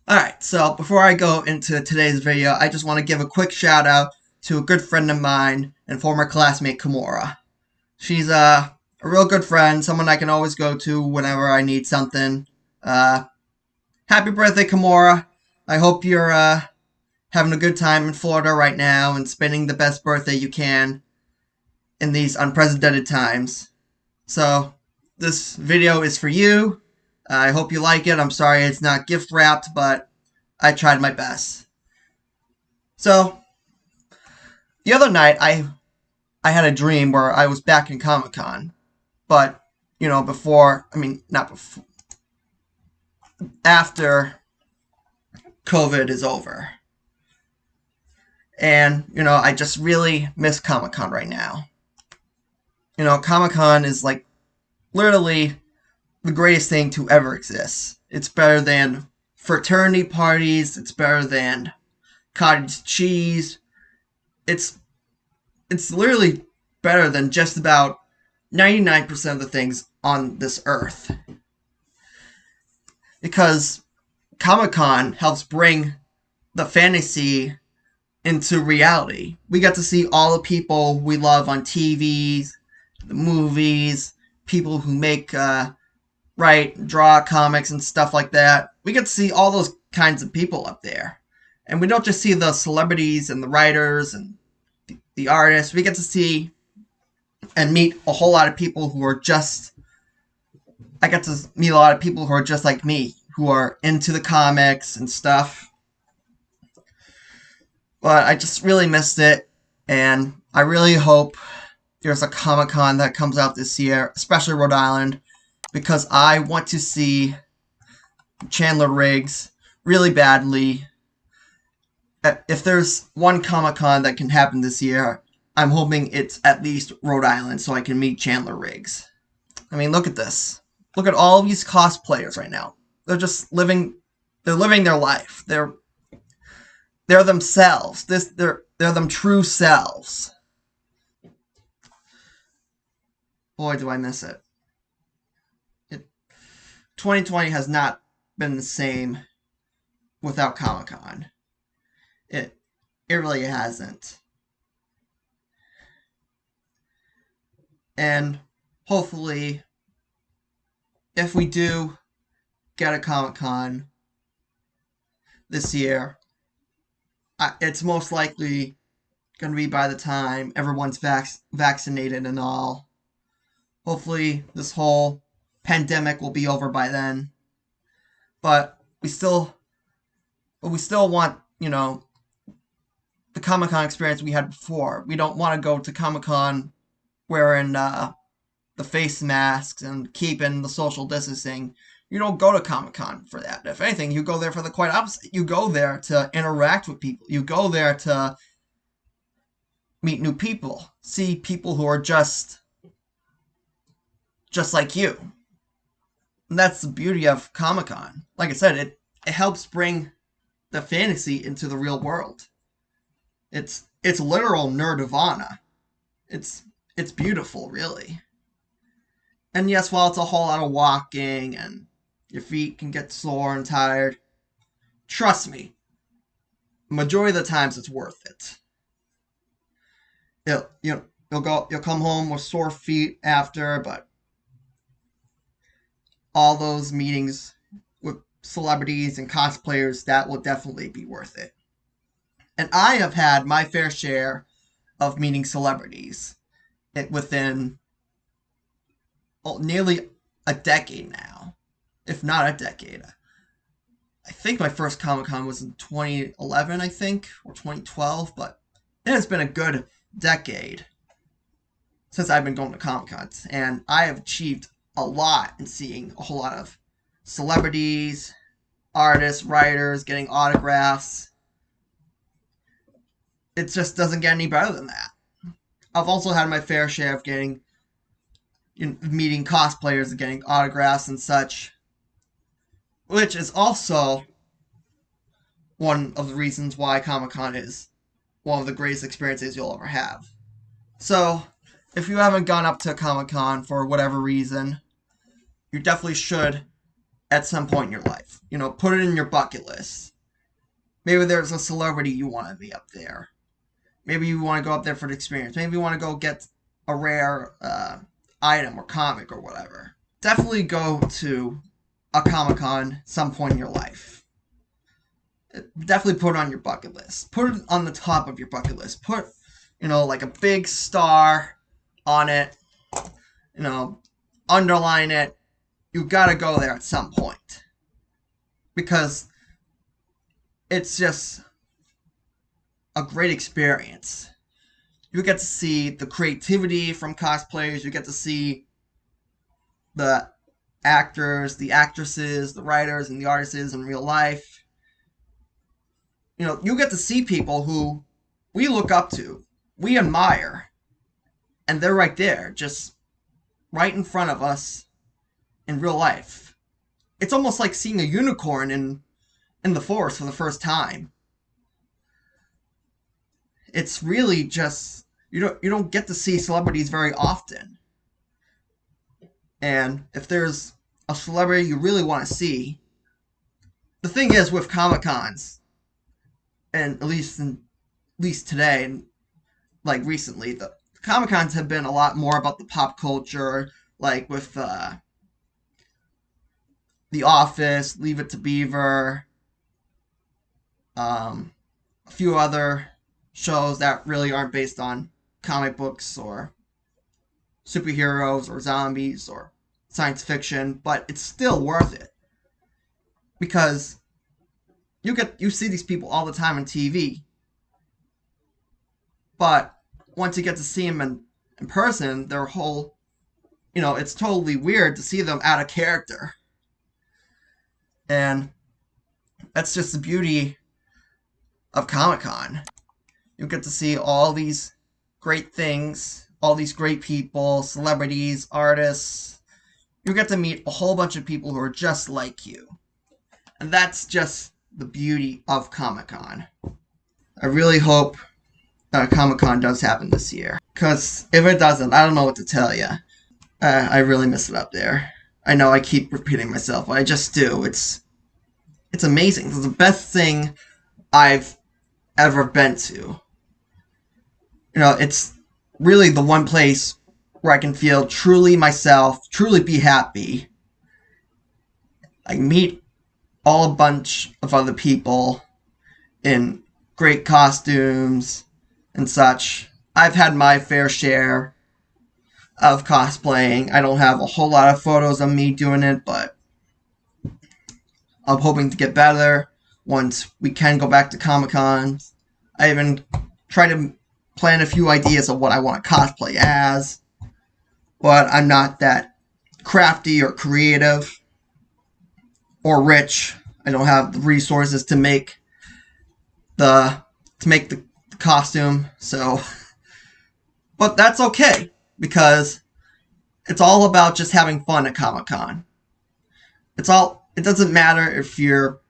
Alright, so before I go into today's video, I just want to give a quick shout out to a good friend of mine and former classmate Kimura. She's a real good friend, someone I can always go to whenever I need something. Uh, Happy birthday, Kimura. I hope you're having a good time in Florida right now and spending the best birthday you can in these unprecedented times. So, this video is for you. I hope you like it. I'm sorry it's not gift wrapped, but I tried my best. So, the other night I had a dream where I was back in Comic Con, but not before, after COVID is over. And, I just really miss Comic Con right now. Comic Con is like literally the greatest thing to ever exist. It's better than fraternity parties, it's better than cottage cheese. It's it's literally better than just about 99% of the things on this earth. Because Comic Con helps bring the fantasy into reality. We get to see all the people we love on TVs, the movies, people who make, draw comics and stuff like that. We get to see all those kinds of people up there. And we don't just see the celebrities and the writers and the artists. We get to see and meet a whole lot of people who are just I get to meet a lot of people who are just like me, who are into the comics and stuff. But I just really missed it, and I really hope there's a Comic Con that comes out this year, especially Rhode Island, because I want to see Chandler Riggs really badly. If there's one Comic Con that can happen this year, I'm hoping it's at least Rhode Island so I can meet Chandler Riggs. I mean, look at this. Look at all these cosplayers right now. They're just living. They're living their life. They're themselves. They're them true selves. Boy, do I miss it. 2020 has not been the same without Comic Con. It really hasn't. And hopefully, if we do get a Comic Con this year, it's most likely going to be by the time everyone's vaccinated and all. Hopefully, this whole pandemic will be over by then. But we still want, the Comic Con experience we had before. We don't want to go to Comic Con wearing the face masks and keeping the social distancing. You don't go to Comic Con for that. If anything, you go there for the quite opposite. You go there to interact with people. You go there to meet new people, see people who are just like you. And that's the beauty of Comic Con. Like I said, it helps bring the fantasy into the real world. It's literal nerdivana. It's beautiful, really. And yes, while it's a whole lot of walking and your feet can get sore and tired, trust me, majority of the times it's worth it. You'll come home with sore feet after, but all those meetings with celebrities and cosplayers, that will definitely be worth it. And I have had my fair share of meeting celebrities within nearly a decade now, if not a decade. I think my first Comic Con was in 2011, I think, or 2012, but it has been a good decade since I've been going to Comic Cons, and I have achieved a lot in seeing a whole lot of celebrities, artists, writers, getting autographs. It just doesn't get any better than that. I've also had my fair share of meeting cosplayers and getting autographs and such, which is also one of the reasons why Comic Con is one of the greatest experiences you'll ever have. So, if you haven't gone up to Comic Con for whatever reason, you definitely should at some point in your life. Put it in your bucket list. Maybe there's a celebrity you want to be up there. Maybe you want to go up there for the experience. Maybe you want to go get a rare item or comic or whatever. Definitely go to a Comic-Con some point in your life. Definitely put it on your bucket list. Put it on the top of your bucket list. Put, like a big star on it. Underline it. You gotta go there at some point. Because it's just a great experience. You get to see the creativity from cosplayers. You get to see the actors, the actresses, the writers, and the artists in real life. You get to see people who we look up to, we admire, and they're right there, just right in front of us in real life. It's almost like seeing a unicorn in the forest for the first time. It's really just you don't get to see celebrities very often. And if there's a celebrity you really want to see, the thing is with Comic-Cons, and at least today, and like recently, the Comic-Cons have been a lot more about the pop culture, like with The Office, Leave It to Beaver, a few other shows that really aren't based on comic books or superheroes or zombies or science fiction, but it's still worth it because you see these people all the time on TV, but once you get to see them in person, their whole, it's totally weird to see them out of character. And that's just the beauty of Comic-Con. You get to see all these great things, all these great people, celebrities, artists. You get to meet a whole bunch of people who are just like you. And that's just the beauty of Comic-Con. I really hope that Comic-Con does happen this year. Because if it doesn't, I don't know what to tell you. I really miss it up there. I know I keep repeating myself, but I just do. It's amazing. It's the best thing I've ever been to. It's really the one place where I can feel truly myself, truly be happy. I meet a bunch of other people in great costumes and such. I've had my fair share of cosplaying. I don't have a whole lot of photos of me doing it, but I'm hoping to get better once we can go back to Comic-Con. I even try to plan a few ideas of what I want to cosplay as, but I'm not that crafty or creative or rich. I don't have the resources to make the costume, so but that's okay because it's all about just having fun at Comic-Con. It doesn't matter if you're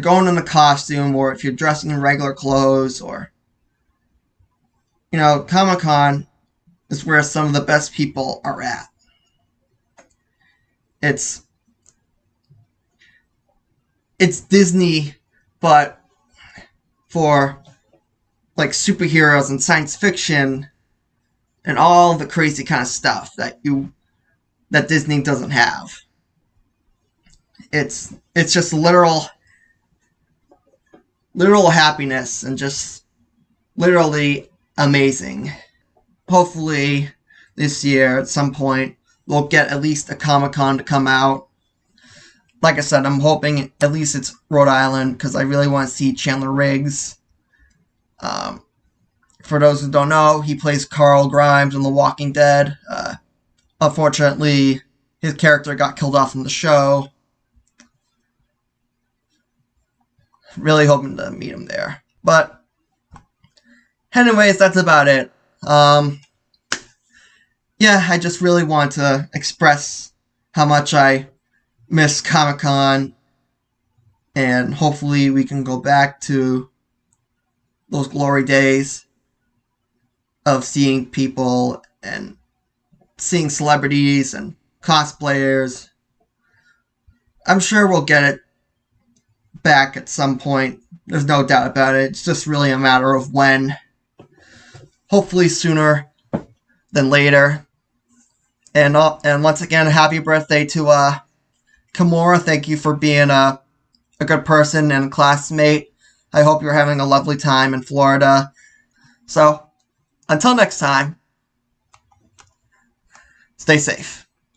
going in a costume or if you're dressing in regular clothes or Comic-Con is where some of the best people are at. It's Disney, but for like superheroes and science fiction and all the crazy kind of stuff that Disney doesn't have. It's just literal happiness and just literally amazing. Hopefully this year at some point we'll get at least a Comic-Con to come out. Like I said, I'm hoping at least it's Rhode Island because I really want to see Chandler Riggs. For those who don't know, he plays Carl Grimes in The Walking Dead. Unfortunately, his character got killed off in the show. Really hoping to meet him there. But anyways, that's about it. Yeah, I just really want to express how much I miss Comic-Con, and hopefully we can go back to those glory days of seeing people and seeing celebrities and cosplayers I'm sure we'll get it back at some point. There's no doubt about it. It's just really a matter of when. Hopefully sooner than later. And once again, happy birthday to Kimura. Thank you for being a good person and classmate. I hope you're having a lovely time in Florida. So, until next time, stay safe.